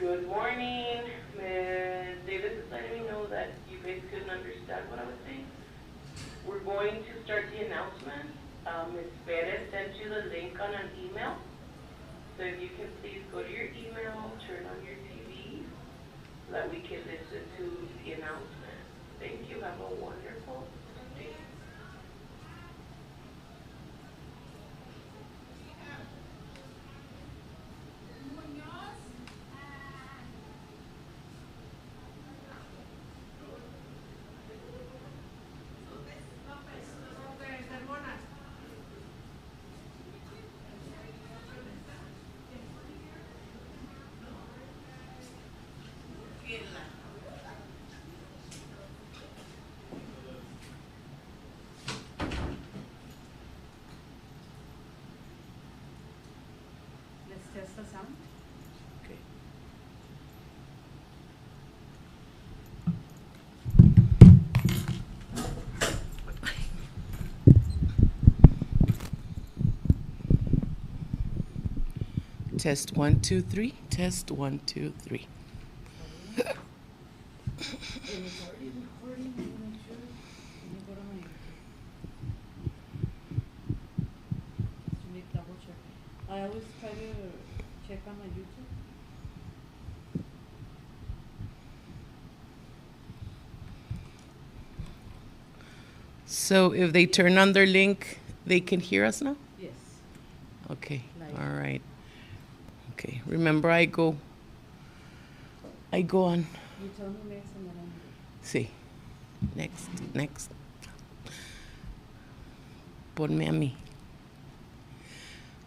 Good morning. Ms. Davis is letting me know that you guys couldn't understand what I was saying. We're going to start the announcement. Ms. Perez sent you the link on an email. So if you can please go to your email, turn on your TV, so that we can listen to the announcement. Thank you. Have a wonderful day. Let's test the sound. Okay. Test 1, 2, 3. Test 1, 2, 3. And it's already recording. Let me make sure. Let me go to my. Just to make double check. I always try to check on my YouTube. So if they turn on their link, they can hear us now? Yes. Okay. Live. All right. Okay. Remember, I go on. You tell me next and then I'm. Sí. Next. Ponme a mí.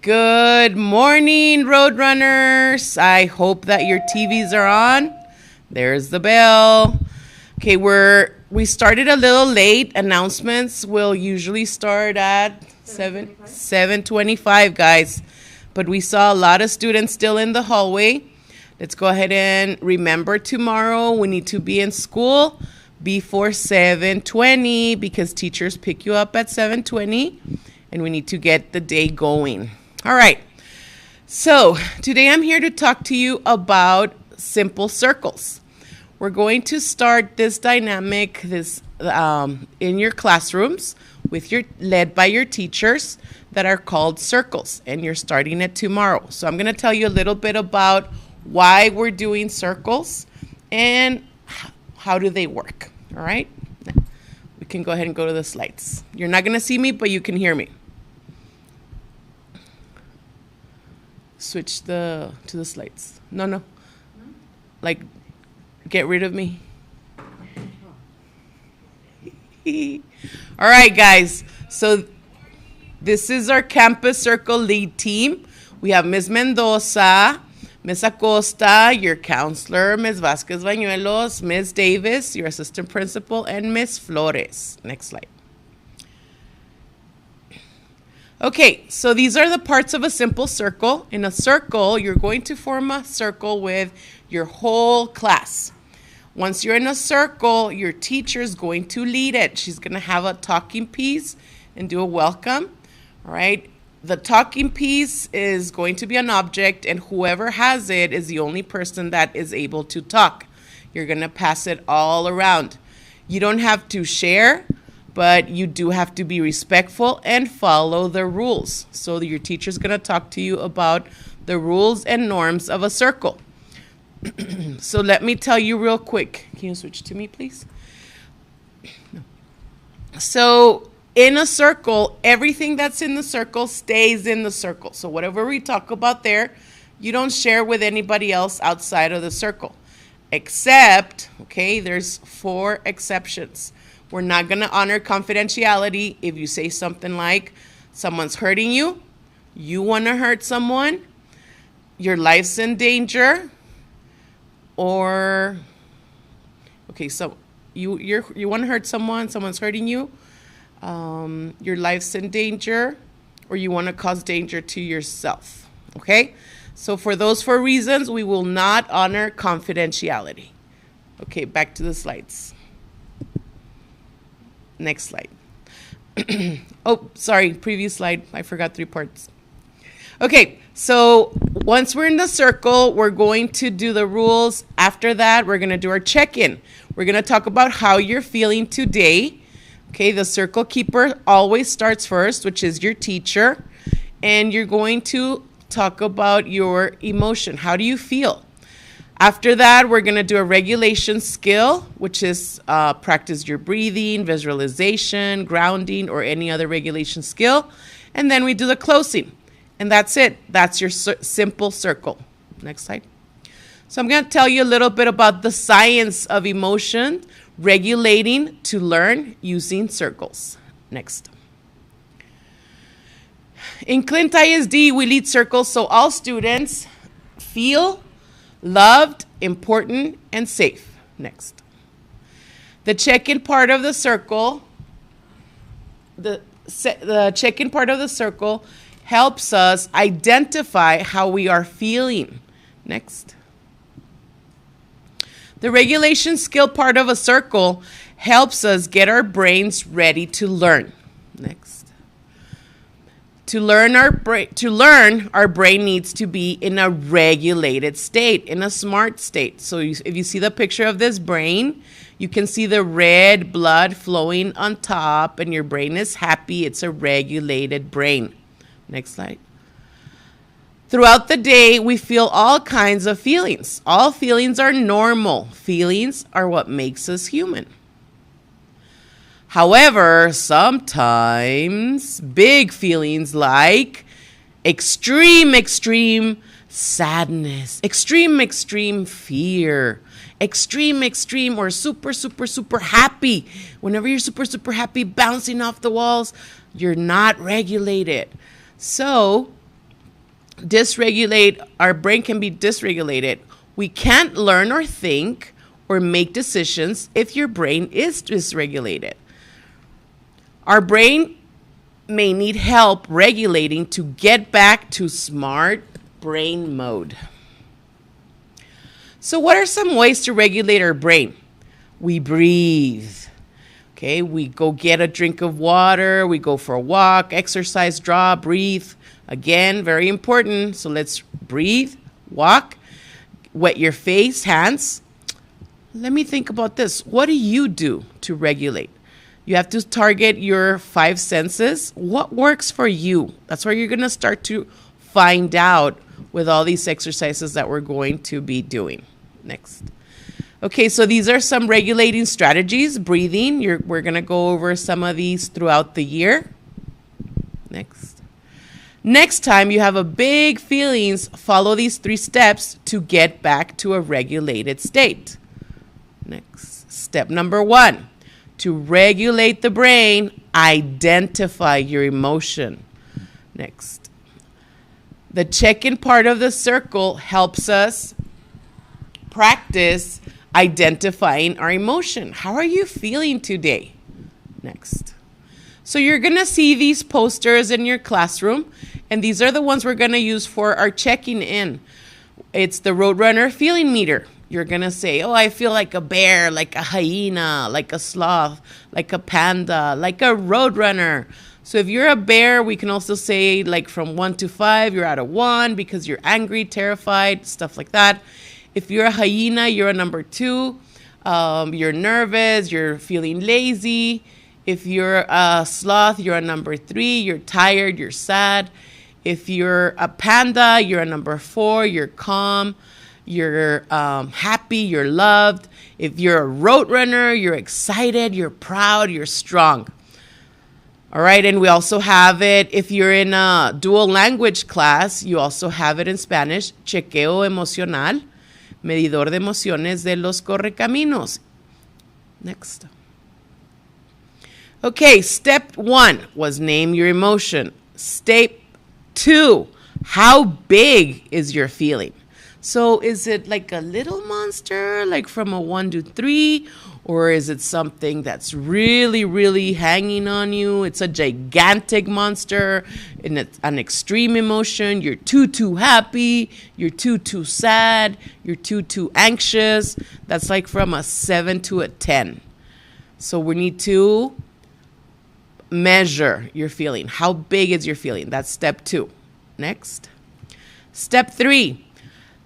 Good morning, Roadrunners. I hope that your TVs are on. There's the bell. Okay, we started a little late. Announcements will usually start at 7:25, guys. But we saw a lot of students still in the hallway. Let's go ahead and remember tomorrow we need to be in school before 7:20 because teachers pick you up at 7:20 and we need to get the day going. All right. So today I'm here to talk to you about simple circles. We're going to start this dynamic in your classrooms led by your teachers that are called circles, and you're starting it tomorrow. So I'm going to tell you a little bit about why we're doing circles and how do they work. All right? We can go ahead and go to the slides. You're not going to see me, but you can hear me. Switch to the slides. No. Like, get rid of me. All right, guys. So this is our campus circle lead team. We have Ms. Mendoza, Ms. Acosta, your counselor, Ms. Vasquez Bañuelos, Ms. Davis, your assistant principal, and Ms. Flores. Next slide. Okay, so these are the parts of a simple circle. In a circle, you're going to form a circle with your whole class. Once you're in a circle, your teacher is going to lead it. She's going to have a talking piece and do a welcome. All right. The talking piece is going to be an object, and whoever has it is the only person that is able to talk. You're going to pass it all around. You don't have to share, but you do have to be respectful and follow the rules. So your teacher's going to talk to you about the rules and norms of a circle. So let me tell you real quick. Can you switch to me, please? No. So in a circle, everything that's in the circle stays in the circle. So whatever we talk about there, you don't share with anybody else outside of the circle. Except, okay, there's 4 exceptions. We're not going to honor confidentiality if you say something like, someone's hurting you, you want to hurt someone, your life's in danger, or, okay, so you want to hurt someone, someone's hurting you, your life's in danger, or you want to cause danger to yourself, okay? So for those 4 reasons, we will not honor confidentiality. Okay, back to the slides. Next slide. Oh, sorry, previous slide. I forgot 3 parts. Okay, so once we're in the circle, we're going to do the rules. After that, we're going to do our check-in. We're going to talk about how you're feeling today. Okay, the circle keeper always starts first, which is your teacher. And you're going to talk about your emotion. How do you feel? After that, we're going to do a regulation skill, which is practice your breathing, visualization, grounding, or any other regulation skill. And then we do the closing. And that's it. That's your simple circle. Next slide. So I'm going to tell you a little bit about the science of emotion, regulating to learn using circles. Next. In Clint ISD, we lead circles so all students feel loved, important, and safe. Next. The check-in part of the circle, the check-in part of the circle helps us identify how we are feeling. Next. The regulation skill part of a circle helps us get our brains ready to learn. Next. To learn, our brain needs to be in a regulated state, in a smart state. So if you see the picture of this brain, you can see the red blood flowing on top, and your brain is happy. It's a regulated brain. Next slide. Throughout the day, we feel all kinds of feelings. All feelings are normal. Feelings are what makes us human. However, sometimes big feelings like extreme sadness, extreme fear, extreme or super happy. Whenever you're super happy, bouncing off the walls, you're not regulated. So, our brain can be dysregulated. We can't learn or think or make decisions if your brain is dysregulated. Our brain may need help regulating to get back to smart brain mode. So what are some ways to regulate our brain? We breathe. Okay, we go get a drink of water, we go for a walk, exercise, draw, breathe. Again, very important. So let's breathe, walk, wet your face, hands. Let me think about this. What do you do to regulate? You have to target your 5 senses. What works for you? That's where you're going to start to find out with all these exercises that we're going to be doing. Next. Okay, so these are some regulating strategies. Breathing. We're going to go over some of these throughout the year. Next. Next time you have a big feelings, follow these 3 steps to get back to a regulated state. Next. Step number 1. To regulate the brain, identify your emotion. Next. The check-in part of the circle helps us practice identifying our emotion. How are you feeling today? Next. So you're going to see these posters in your classroom, and these are the ones we're going to use for our checking in. It's the Roadrunner feeling meter. You're going to say, oh, I feel like a bear, like a hyena, like a sloth, like a panda, like a roadrunner. So if you're a bear, we can also say like from 1 to 5, you're at a 1 because you're angry, terrified, stuff like that. If you're a hyena, you're a number 2. You're nervous, you're feeling lazy. If you're a sloth, you're a number 3. You're tired, you're sad. If you're a panda, you're a number 4. You're calm. You're happy, you're loved. If you're a roadrunner, you're excited, you're proud, you're strong. All right, and we also have it, if you're in a dual language class, you also have it in Spanish, chequeo emocional, medidor de emociones de los correcaminos. Next. Okay, step 1 was name your emotion. Step 2, how big is your feeling? So is it like a little monster, like from a 1 to 3? Or is it something that's really, really hanging on you? It's a gigantic monster and it's an extreme emotion. You're too happy. You're too sad. You're too anxious. That's like from a 7 to a 10. So we need to measure your feeling. How big is your feeling? That's step 2. Next. Step 3.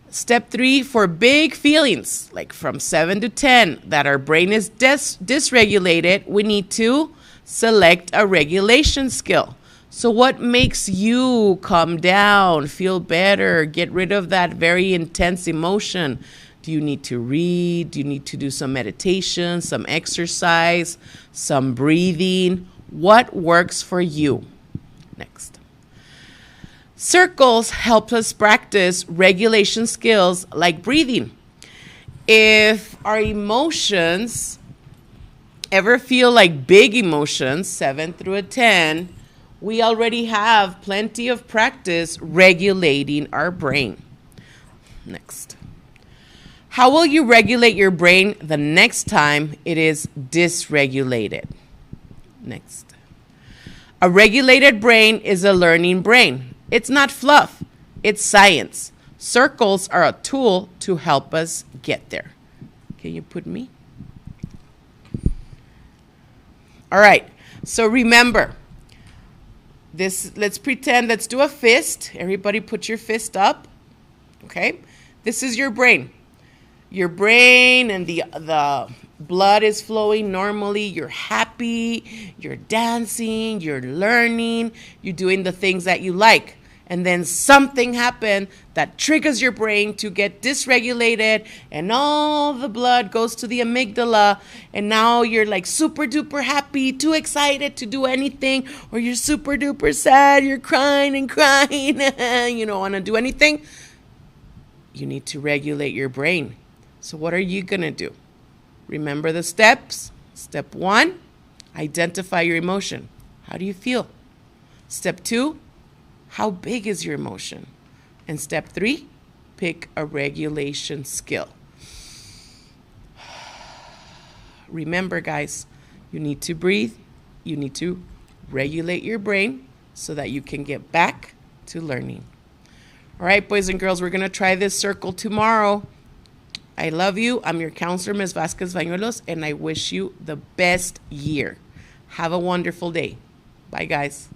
Step 3 for big feelings, like from 7 to 10, that our brain is dysregulated, we need to select a regulation skill. So what makes you calm down, feel better, get rid of that very intense emotion? Do you need to read? Do you need to do some meditation, some exercise, some breathing? What works for you? Next. Circles help us practice regulation skills like breathing. If our emotions ever feel like big emotions, 7 through a 10, we already have plenty of practice regulating our brain. Next. How will you regulate your brain the next time it is dysregulated? Next. A regulated brain is a learning brain. It's not fluff, it's science. Circles are a tool to help us get there. Can you put me? All right, so remember, let's pretend, let's do a fist. Everybody put your fist up, okay? This is your brain. Your brain and the blood is flowing normally. You're happy, you're dancing, you're learning, you're doing the things that you like. And then something happened that triggers your brain to get dysregulated, and all the blood goes to the amygdala, and now you're like super duper happy, too excited to do anything, or you're super duper sad, you're crying and crying, you don't want to do anything. You need to regulate your brain. So what are you going to do? Remember the steps. Step 1, identify your emotion. How do you feel? Step 2, how big is your emotion? And step 3, pick a regulation skill. Remember, guys, you need to breathe. You need to regulate your brain so that you can get back to learning. All right, boys and girls, we're going to try this circle tomorrow. I love you. I'm your counselor, Ms. Vasquez Bañuelos, and I wish you the best year. Have a wonderful day. Bye, guys.